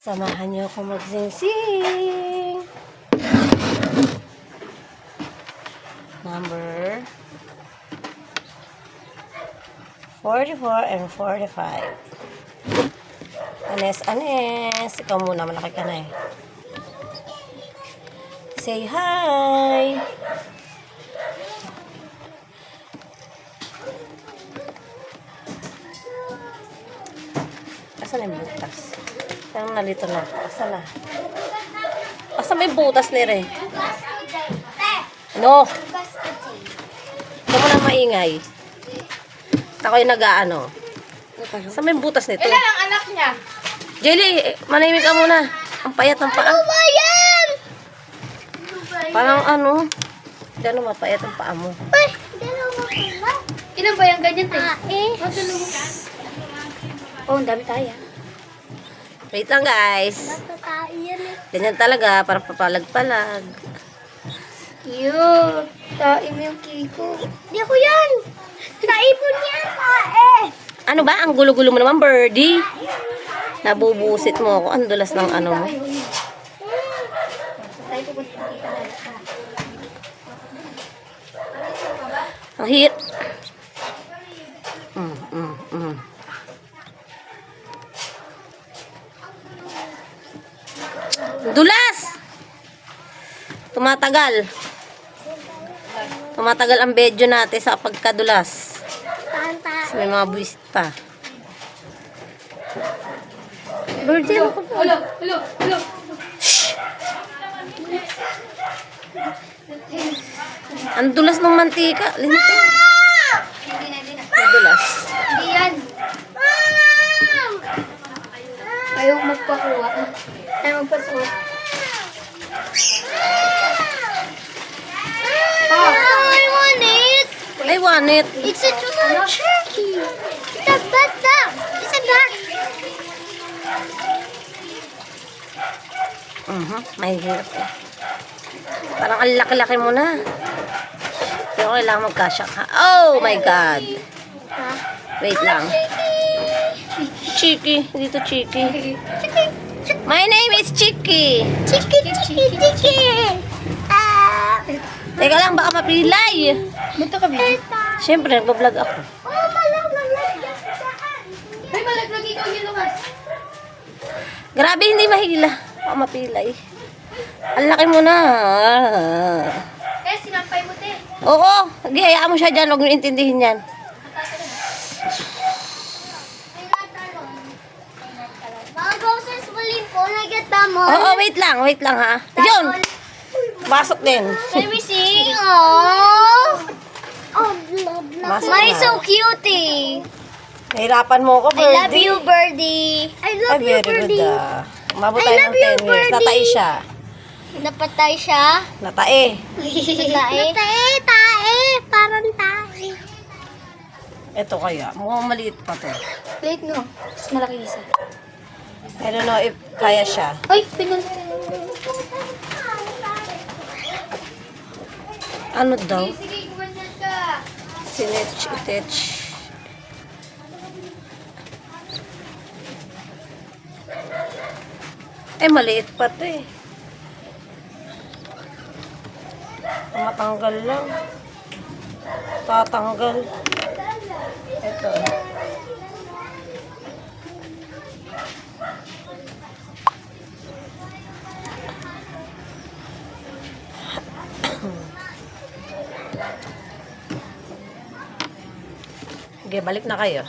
Samahan niyo ako magsingsing. Number 44 and 45. Anes, Anes. Ikaw muna, malaki ka na eh. Say hi! Asan yung butas? Parang nalito na. Asan na? Asan may butas ni Re? No! Ito mo na maingay. Ako yung nag-aano. Asan may butas nito? Ilan ang anak niya? Jelly, manahimik ka muna. Ang payat ng paa. Ano ba yan? Parang ano? Gano'n mapayat ang paa mo. Ay, dalawa pala. Ilan ba yung ganyan, te? Oh, ang dami tayo. Wait lang guys. Natatay yan eh. Ganyan talaga, parang papalag-palag. Yun. Taim yung kiko. Di ako yan. Taipon yan, tae. Ano ba? Ang gulo-gulo mo naman, birdie. Nabubusit mo ako. Ang dulas ng ano mo. Ang hit. Dulas! Tumatagal. Tumatagal ang video natin sa pagkadulas. Kasi may mga buwisit pa. Birdie, ako po. Hello. Ang dulas ng mantika. Lintik. Hindi na. Madulas. Hindi yan. Ayaw magpakuha. Ayaw magpasuot. I want it. I want it. It's a turkey. It's a bat. It's a bat. May hirap eh. Parang ang laki-laki mo na. Pero kailangan magkasya ka. Oh my God. Wait lang. Chiki. Dito Chiki. My name is Chiki. Chiki. Teka lang, baka mapilay. Ba't ka ba? Siyempre, nagbablog ako. Ay, malaglag ikaw yung Lucas. Grabe, hindi mahila. Baka mapilay. Ang laki mo na. Eh, sinampay mo, te. Oo, hayaan mo siya dyan. Huwag mo intindihin yan. Mga ghosts willing po, nagkatamo. Oo, wait lang ha. Yun, pasok din. Let me see. Aww. Oh, Masok my na. so cutie. Nahirapan mo ako, I love birdie. you, birdie. I Ay, love you, very good birdie. Umabot I tayo love ng 10 you, years. birdie. Natae siya. Napatay siya. Natae. Tae. Parang tae. Ito kaya. Mukhang maliit pa to. Wait, no. Mas malaki isa. I don't know if kaya siya. Ay, pinun. Ano daw? Sige, gumanyan ka. Sinetch. Eh, maliit pa to eh. Matanggal lang. Tatanggal. Ito. Okay, balik na kayo.